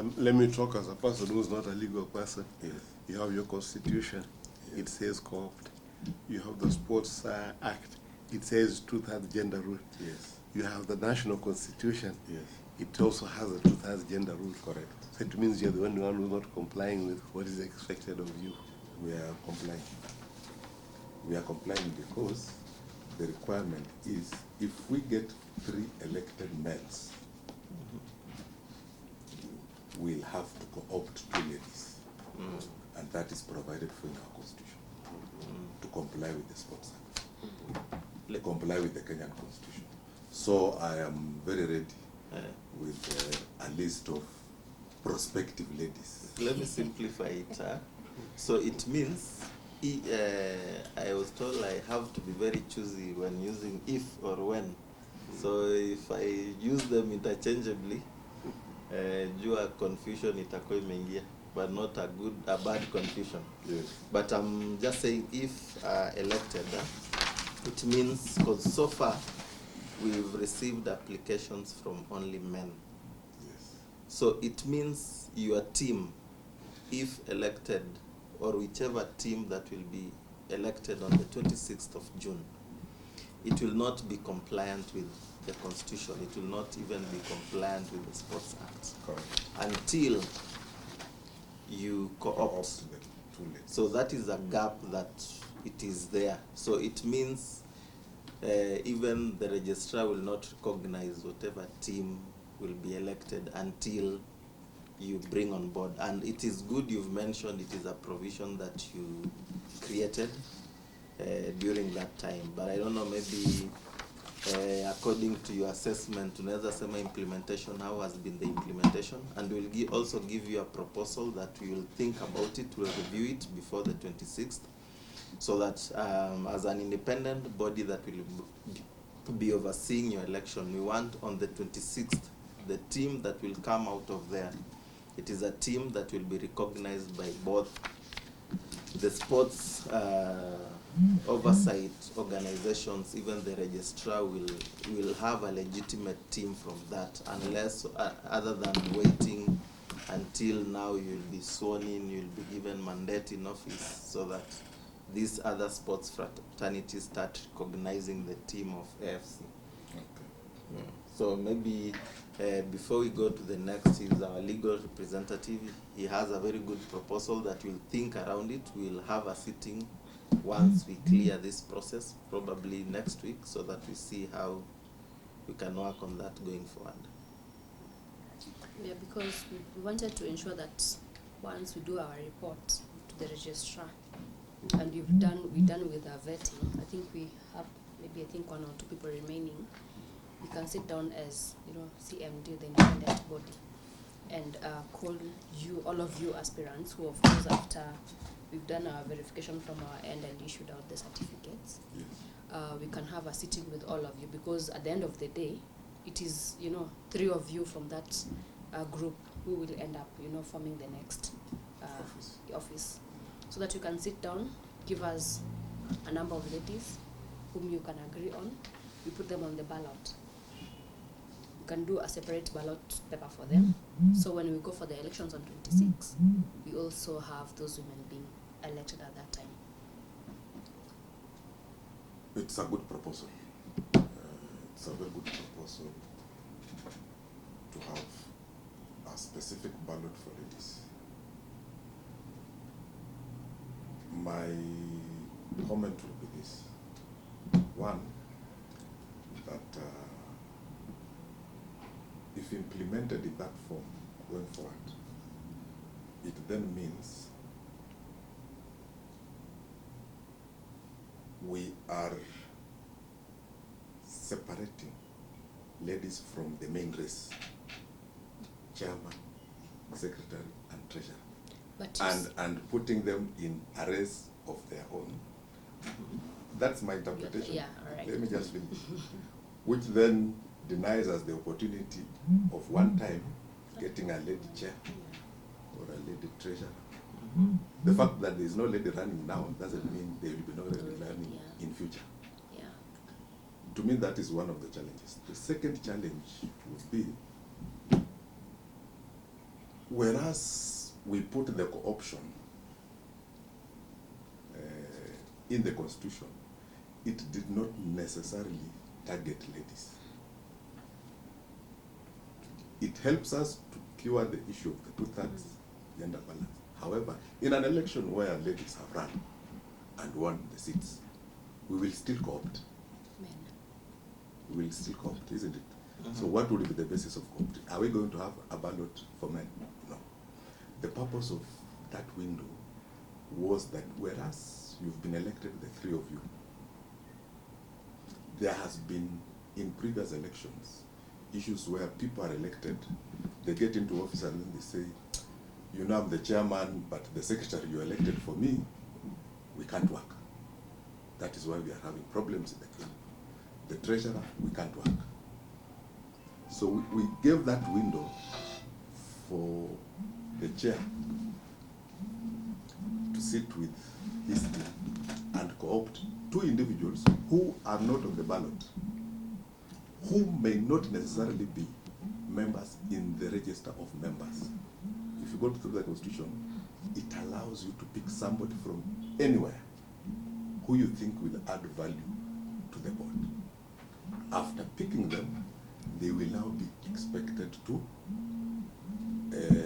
Let me talk as a person who's not a legal person. Yes. You have your constitution. Yes. It says co-opt. You have the Sports Act. It says 2/3 gender rule. Yes. You have the national constitution. Yes. It also has a 2/3 gender rule. Correct. So it means you're the only one who's not complying with what is expected of you. We are complying. We are complying because the requirement is if we get 3 elected males, we'll have to co-opt 2 ladies. And that is provided for in our constitution to comply with the Sports Act, to comply with the Kenyan constitution. So I am very ready with a list of prospective ladies. Let me simplify it. So it means, I was told I have to be very choosy when using if or when. So if I use them interchangeably, jua confusion itakuwa imeingia, but not a bad confusion. Yes. But I'm just saying if elected, it means, because so far we've received applications from only men. Yes. So it means your team, if elected, or whichever team that will be elected on the 26th of June, it will not be compliant with the Constitution. It will not even be compliant with the Sports Act. Correct. Until you co-opt. the 2 ladies. So that is a gap that it is there. So it means even the registrar will not recognize whatever team will be elected until you bring on board. And it is good you've mentioned it is a provision that you created during that time. But I don't know, maybe according to your assessment, unaweza sema implementation, how has been the implementation? And we'll also give you a proposal that we will think about it, we'll review it before the 26th, so that as an independent body that will be overseeing your election, we want on the 26th, the team that will come out of there, it is a team that will be recognized by both the sports oversight organizations. Even the registrar will have a legitimate team from that, unless other than waiting until now you'll be sworn in, you'll be given mandate in office, so that these other sports fraternities start recognizing the team of AFC. Okay. Yeah. So maybe before we go to the next, is our legal representative. He has a very good proposal that we'll think around it. We'll have a sitting once we clear this process, probably next week, so that we see how we can work on that going forward. Yeah, because we wanted to ensure that once we do our report to the registrar, and we're done with our vetting, I think we have maybe 1 or 2 people remaining. We can sit down as, CMD, the independent body, and call you, all of you aspirants, who of course after we've done our verification from our end and issued out the certificates, Yes. we can have a sitting with all of you, because at the end of the day, it is 3 of you from that group who will end up forming the next office, so that you can sit down, give us a number of ladies whom you can agree on. We put them on the ballot. You can do a separate ballot paper for them. So when we go for the elections on 26, we also have those women being elected at that time. It's a good proposal. It's a very good proposal to have a specific ballot for ladies. My comment will be this. One, that if implemented in that form going forward, it then means we are separating ladies from the main race, chairman, secretary, and treasurer, But and putting them in a race of their own. That's my interpretation. Yeah, all right. Let me just finish. Which then denies us the opportunity of one time getting a lady chair or a lady treasurer. The fact that there is no lady running now doesn't mean there will be no lady running in future. Yeah. To me, that is one of the challenges. The second challenge would be Whereas we put the co-option in the Constitution, it did not necessarily target ladies. It helps us to cure the issue of the two-thirds gender balance. However, in an election where ladies have run and won the seats, we will still co-opt. Men. We will still co-opt, isn't it? So what would be the basis of co-opting? Are we going to have a ballot for men? No. The purpose of that window was that whereas you've been elected, the three of you, there has been, in previous elections, issues where people are elected, they get into office and then they say, you know, I'm the chairman, but the secretary you elected for me, we can't work. That is why we are having problems in the club. The treasurer, we can't work. So we gave that window for the chair to sit with his team and co-opt two individuals who are not on the ballot, who may not necessarily be members in the register of members. If you go through the Constitution, it allows you to pick somebody from anywhere who you think will add value to the board. After picking them, they will now be expected to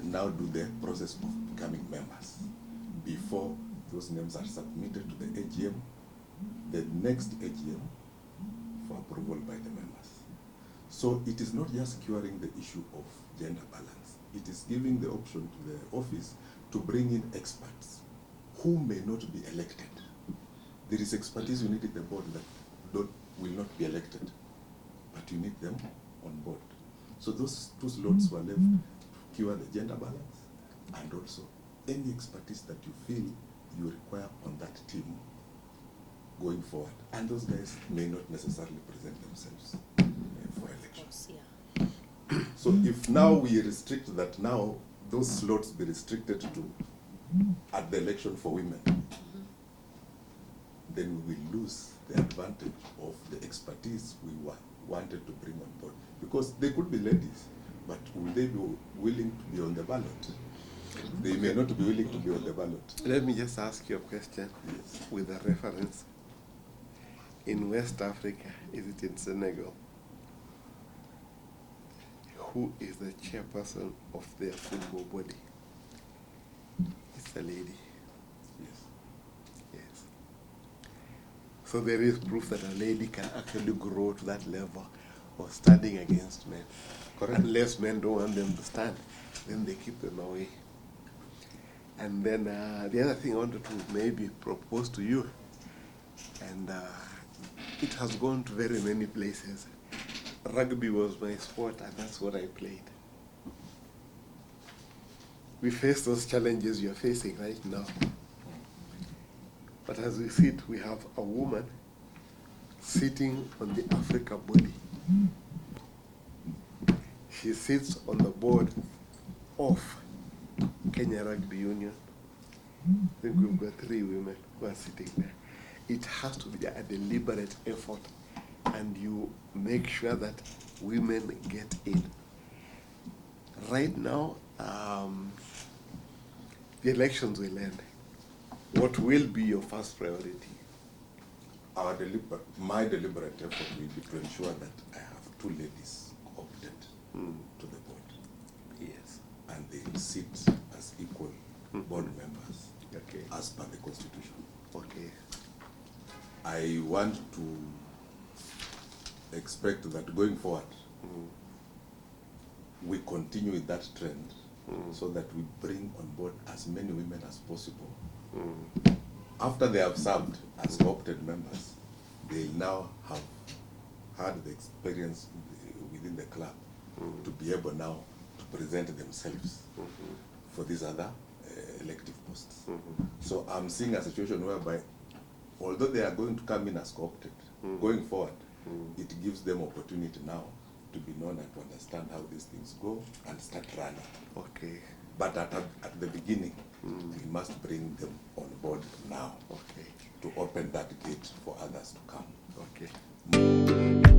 now do the process of becoming members. Before those names are submitted to the AGM, the next AGM for approval by the members. So it is not just curing the issue of gender balance. It is giving the option to the office to bring in experts who may not be elected. There is expertise you need in the board that will not be elected, but you need them on board. So those two slots were left to cure the gender balance and also any expertise that you feel you require on that team going forward. And those guys may not necessarily present themselves for election. Of course, yeah. So if now we restrict that, now those slots be restricted to at the election for women, then we will lose the advantage of the expertise we wanted to bring on board. Because they could be ladies, but will they be willing to be on the ballot? They may not be willing to be on the ballot. Let me just ask you a question with a reference. In West Africa, is it in Senegal? Who is the chairperson of their football body? It's a lady. Yes. Yes. So there is proof that a lady can actually grow to that level of standing against men. Correct. Unless men don't want them to stand, then they keep them away. And then the other thing I wanted to maybe propose to you, and it has gone to very many places. Rugby was my sport, and that's what I played. We face those challenges you're facing right now. But as we sit, we have a woman sitting on the Africa body. She sits on the board of Kenya Rugby Union. I think we've got 3 women who are sitting there. It has to be a deliberate effort, and you make sure that women get in. Right now, the elections will end. What will be your first priority? My deliberate effort will be to ensure that I have 2 ladies opted to the board. Yes. And they will sit as equal board members as per the Constitution. Okay. I want to expect that going forward, we continue with that trend so that we bring on board as many women as possible. After they have served as co-opted members, they now have had the experience within the club to be able now to present themselves for these other elective posts. So I'm seeing a situation whereby, although they are going to come in as co-opted, going forward, it gives them opportunity now to be known and to understand how these things go and start running. Okay. But at the beginning, we must bring them on board now Okay. to open that gate for others to come. Okay.